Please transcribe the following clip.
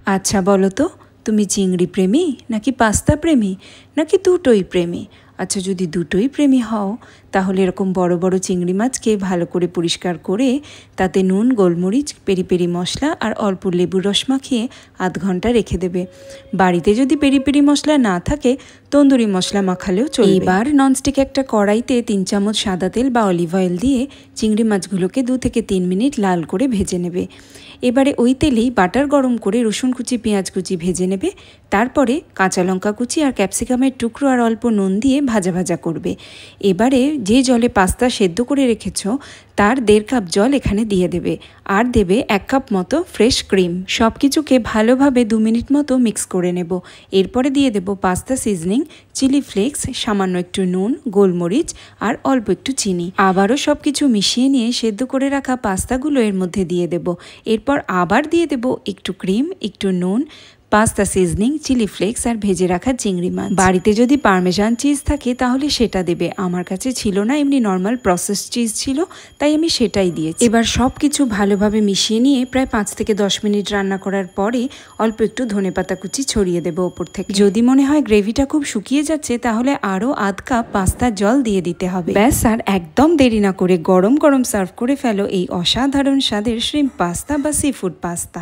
আচ্ছা বলো তো, তুমি চিংড়ি প্রেমী নাকি পাস্তা প্রেমী নাকি দুটোই প্রেমী? আচ্ছা, যদি দুটোই প্রেমী হও তাহলে এরকম বড় বড় চিংড়ি মাছকে ভালো করে পরিষ্কার করে তাতে নুন, গোলমরিচ, পেরি পেরি মশলা আর অল্প লেবুর রস মাখিয়ে আধ ঘন্টা রেখে দেবে। বাড়িতে যদি পেরি পেরি মশলা না থাকে তন্দুরি মশলা মাখালেও চলবে। এবার ননস্টিক একটা কড়াইতে 3 চামচ সাদা তেল বা অলিভ অয়েল দিয়ে চিংড়ি মাছগুলোকে 2 থেকে 3 মিনিট লাল করে ভেজে নেবে। এবারে ওই তেলেই বাটার গরম করে রসুন কুচি, পেঁয়াজ কুচি ভেজে নেবে। তারপরে কাঁচা লঙ্কা কুচি আর ক্যাপসিকামের টুকরো আর অল্প নুন দিয়ে ভাজা ভাজা করবে। এবারে যে জলে পাস্তা সেদ্ধ করে রেখেছো তার 1.5 কাপ জল এখানে দিয়ে দেবে, আর দেবে 1 কাপ মতো ফ্রেশ ক্রিম। সব কিছুকে ভালোভাবে 2 মিনিট মতো মিক্স করে নেব। এরপরে দিয়ে দেব পাস্তা সিজনিং, চিলি ফ্লেক্স, সামান্য একটু নুন, গোলমরিচ আর অল্প একটু চিনি। আবারও সব কিছু মিশিয়ে নিয়ে সেদ্ধ করে রাখা পাস্তাগুলো এর মধ্যে দিয়ে দেব। এরপর আবার দিয়ে দেব একটু ক্রিম, একটু নুন, পাস্তা সিজনিং, চিলি ফ্লেক্স আর ভেজে রাখা চিংড়ি মাছ। বাড়িতে যদি পার্মেজান চিজ থাকে তাহলে সেটা দেবে। আমার কাছে ছিল না, এমনি নর্মাল প্রসেস চিজ ছিল, তাই আমি সেটাই দিয়েছি। এবার সব কিছু ভালোভাবে মিশিয়ে নিয়ে প্রায় 5 থেকে 10 মিনিট রান্না করার পরে অল্প একটু ধনেপাতা কুচি ছড়িয়ে দেবো ওপর থেকে। যদি মনে হয় গ্রেভিটা খুব শুকিয়ে যাচ্ছে তাহলে আরও আধ কাপ পাস্তার জল দিয়ে দিতে হবে। ব্যাস, আর একদম দেরি না করে গরম গরম সার্ভ করে ফেলো এই অসাধারণ স্বাদের শ্রিম্প পাস্তা বা সি ফুড পাস্তা।